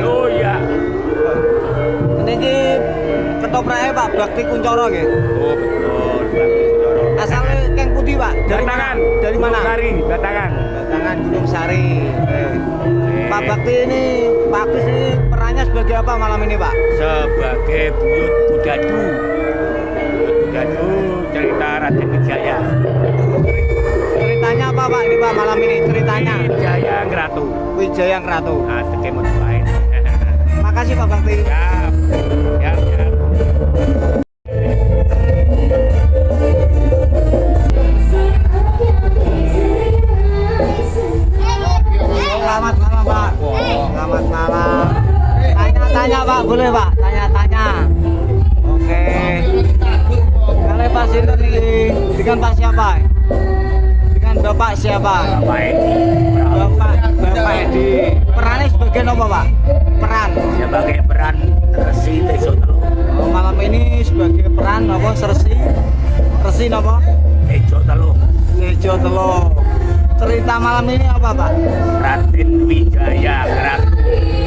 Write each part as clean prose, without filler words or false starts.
Oh iya. Niki ketoprake Pak Bakti Kuncoro nggih. Oh betul, Bakti Kuncoro. Asalnya keng putih Pak? Dari mana? Batangan. Dari mana? Gunung Sari, Batangan. Batangan Gunung Sari. Pak Bakti ini, Pak Agus ini perannya sebagai apa malam ini Pak? Sebagai buyut Kudadu. Buyut Kudadu cerita Raden Wijaya. Ceritanya apa Pak ini Pak malam ini? Ceritanya Wijaya Ngratu. Wijaya Ngratu. Nah, teke lain. Makasih Pak Bakti. Siap. Siap, siap. Selamat malam Pak. Selamat malam. Tanya-tanya Pak, boleh Pak? Tanya-tanya. Oke. Kalau Pak Sinten ini dengan Pak siapa? Dengan Bapak siapa? Bapak Edi. Bapak Edi. Perannya sebagai apa Pak? Peran. Sebagai peran Resi Teso Telu. Oh, malam ini sebagai peran apa? Resi apa? Tejo Telu. Tejo Telu. Cerita malam ini apa Pak? Raden Wijaya Ngratu.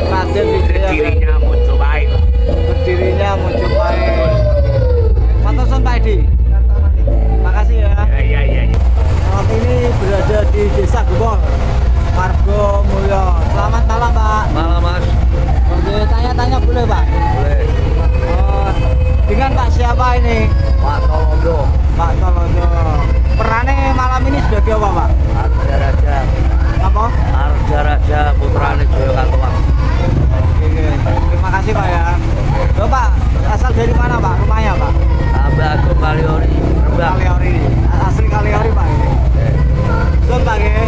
Raden Wijaya. Berdirinya Mojopahit. Berdirinya Mojopahit. Matosan Pak Edi. Makasih ya. Iya. Malam ini berada di Desa Gempol, Margo Mulyo. Selamat malam Pak. Malam Mas. Oke, tanya-tanya boleh Pak? Boleh. Oh, dengan Pak siapa ini? Pak Tolondo. Pak Tolondo. Perannya malam ini sebagai apa Pak? Arja Raja. Apa? Arja Raja putrane Joyo Katuang. Oke, terima kasih Pak ya. Bapak asal dari mana Pak? Rumahnya Pak? Abah Agung Kaliori. Rembang. Kaliori. Asli Kaliori Pak ini. Betul Pak ya.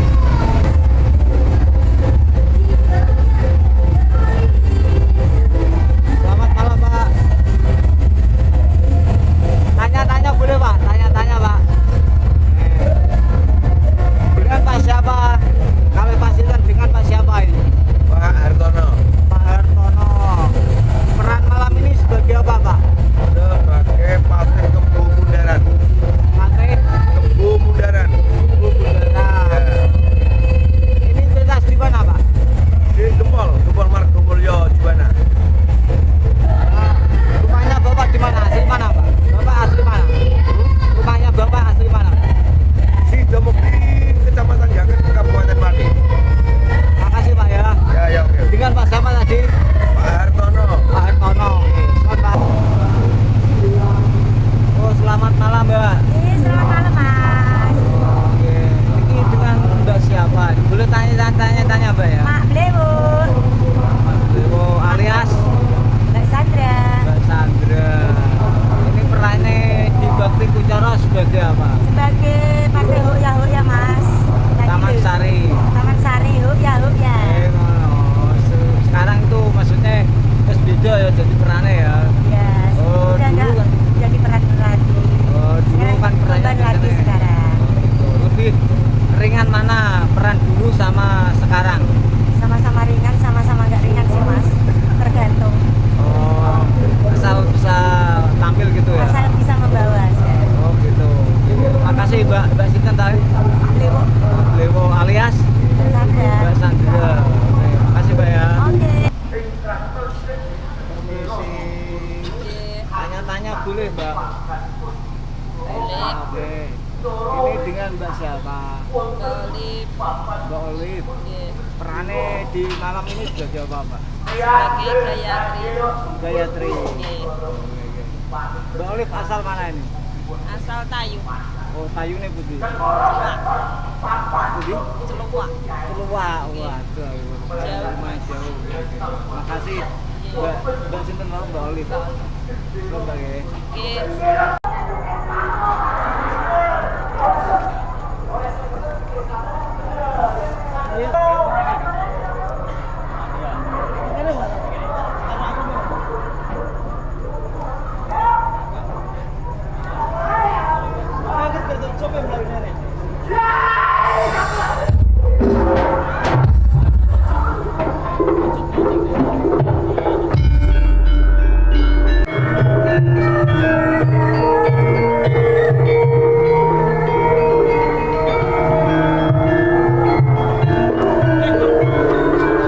Selamat malam Pak. Tanya-tanya boleh Pak? Tanya-tanya Pak. Dengan Pak siapa? Kalau Pak Sinten dengan Pak siapa ini? Pak Hartono. Pak Hartono. Peran malam ini sebagai apa Pak? Sebagai Patih Kembu Bundaran. Patih Kembu Bundaran. Kembu Bundaran. Ini cerita di mana Pak? Di Gempol Margo Mulyo Juwana. Rumahnya Bapak di mana? Asli mana Pak? Bapak asli mana? Rumahnya Bapak asli mana? Si Domukti Kecamatan Jangan Kabupaten Pati. Makasih Pak ya. Ya oke. Dengan Pak siapa tadi? Pak Hartono. Pak Hartono. Selamat Pak. Oh selamat malam Mbak. Selamat malam Mas. Oke. Ini dengan Mbak siapa? Boleh tanya Mbak ya? Mak Blewo, Mas Dewo alias Mbak Sandra. Mbak Sandra. Ini perannya di Bakti Kuncoro sebagai apa? Sebagai partai Hoya Mas. Lagi Taman dulu. Sari. Taman Sari Hoya. Oh, sekarang itu maksudnya terus beda ya jadi perannya ya. Ya. Oh, Udah dulu enggak kan. jadi peran lagi. Oh, dulu Sekarang kan perannya beban lagi biasanya. sekarang. Oh, gitu. Lebih ringan mana peran dulu sama sekarang? Sama-sama ringan, sama-sama nggak ringan sih Mas. Tergantung. Oh, asal bisa tampil gitu ya. Asal bisa membawa. Oh, gitu. Makasih Mbak Sinten tadi. Blewo, Lewo alias Sandra. Mbak Sandra. Oke, makasih Mbak ya. Oke. Tanya-tanya boleh Mbak. Boleh. Oke. Ini dengan Mbak siapa? Olive Mbak Olive. Perannya di malam ini sebagai apa Mbak? sebagai Gayatri. Gayatri. Nggih. Mbak Olive asal mana ini? Asal Tayu. Oh, Tayune putih. Celuak. Putih? Celuak. Keluar. Waduh, lumayan jauh. Oke. Makasih. Mbak Sinten mau Mbak Olive. Coba ya. Oke.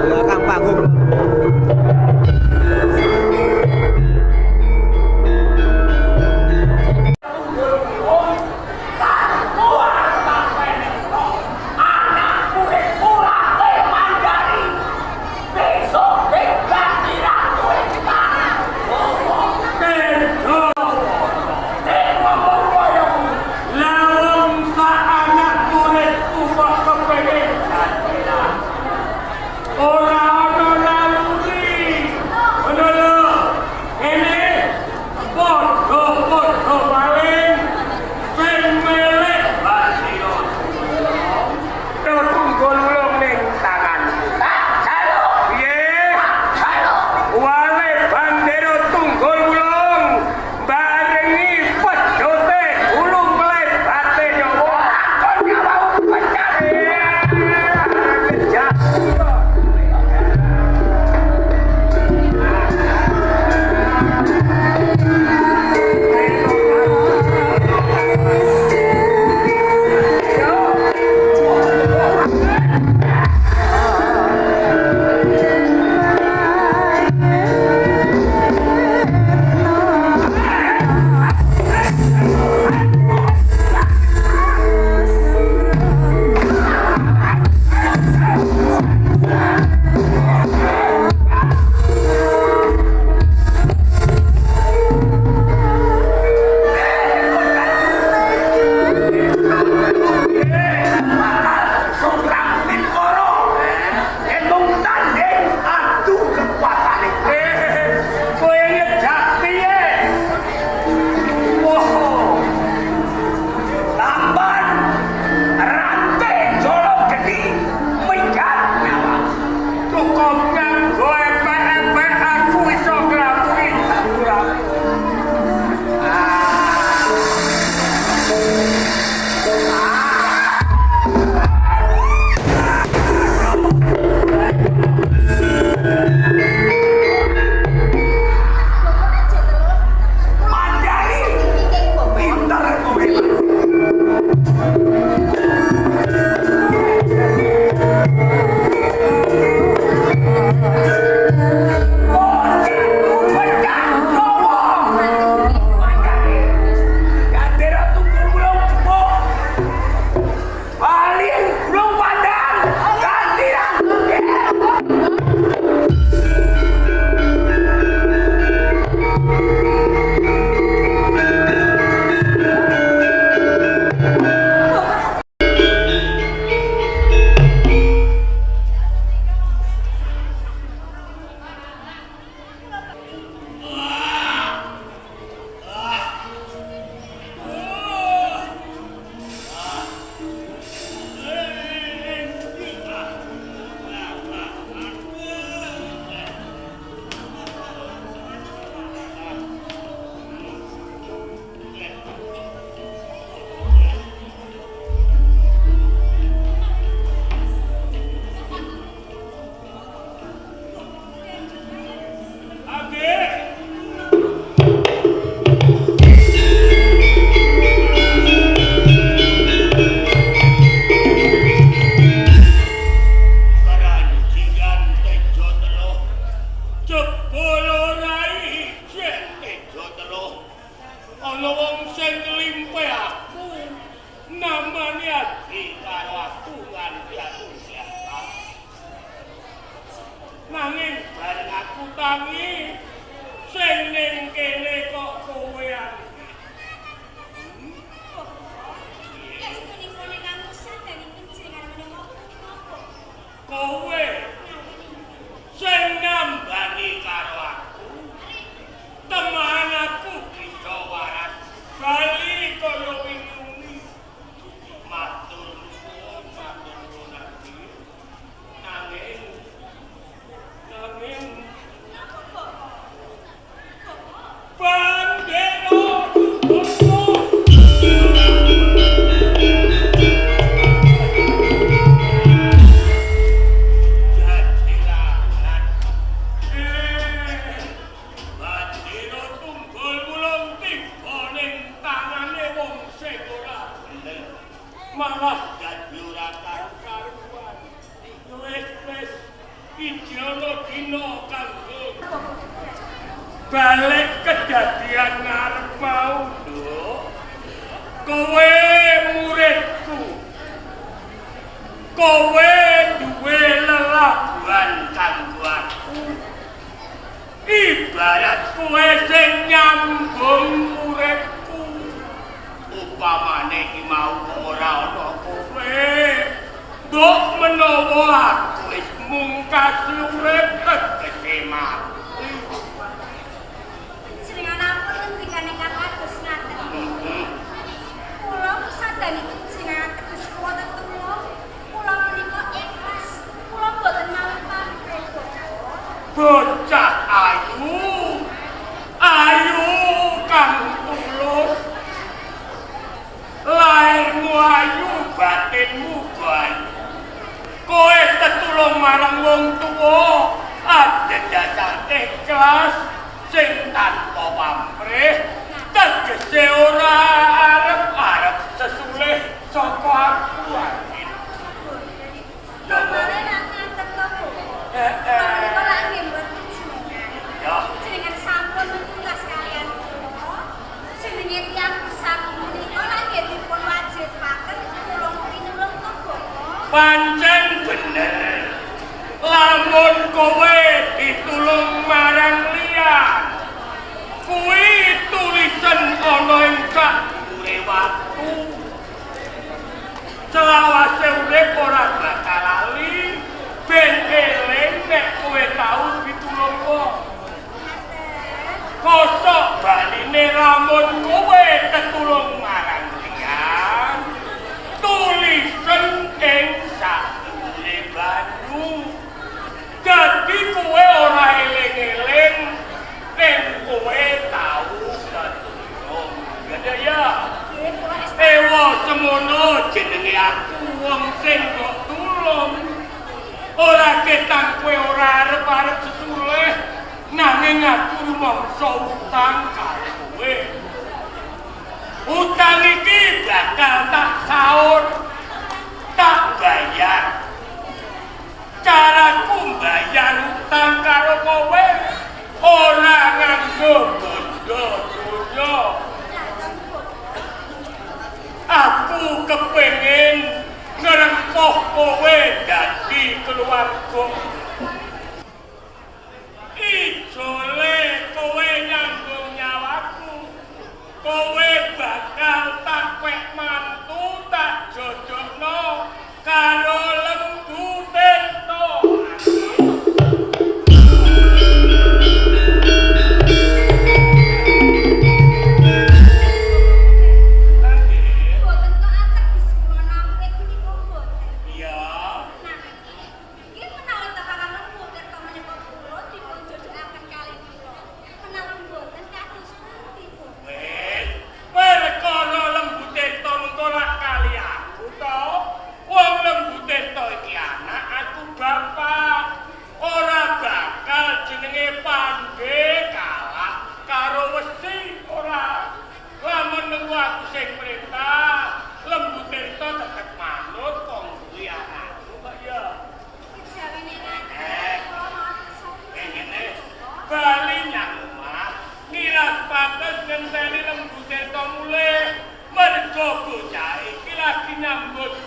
Ya Kang Panggung. ana wong sing nglimpe aku namane ati karo aku nganti aku siapa. Nanging bareng aku tangi sing ning kene kok kowe ati. Kowe sing nambani karo aku teman aku bisa waras bali kaya wingi matur nuwun ati nanging bandero malah dadi ora karu-karuan. Wis ijono dina kanggo balik kedadian ngarep mau, Nduk. Kowe muridku. Kowe duwe lelabuhan kanggo aku. Ibarat kowe sing nyambung uripku. Upamane iki mau ora ana kowe, mbok menawa aku wis mungkasi urip tegese mati. Jenengan ampun ngendikane Kang Agus ngaten. Kula sadani jenengan teges kula tetulung. Kula menika ikhlas. Kula boten malih pamrih, Bocah ayu. Ayu kang tulus. Lairmu ayu, batinmu bayu. Kowe tetulung marang wong tuwa, adhedhasan ikhlas sing tanpa pamrih, tegese ora arep-arep sesulih saka aku anin. Gamare nang ngaten to, Bu. Kula lak nggih mboten jenengan. Ya. Jenengan sampun tugas kalian kula. Jenenge tiyang pesan menika lak nggih dipun wajibaken tulung pinulung to, Bu. Pancen bener. Lamun kowe ditulung marang liyan, kuwi tulisan ana ing sakdure watu. Selawase urip ora bakal lali, ben eling nek kowe tau ditulung wong. Kosok baline lamun kowe tetulung marang liyan, tulisan ing sakdure banyu. Dadi kowe ora eling-eling nek kowe tau tetulung. Gede ya. Ewa semono jenenge aku wong sing kok tulung. Ora ketang kowe ora arep-arep sesulih, nanging aku rumangsa utang karo kowe. Utang iki bakal tak saur, tak bayar. Caraku mbayar utang karo kowe ora nganggo bondo donya. Aku kepengin ngrempoh kowe dadi keluarga. Ijole kowe nyambung nyawaku. Kowe bakal tak wek mantu tak jodohno karo Lembu Tirta. bocah iki lagi nyambut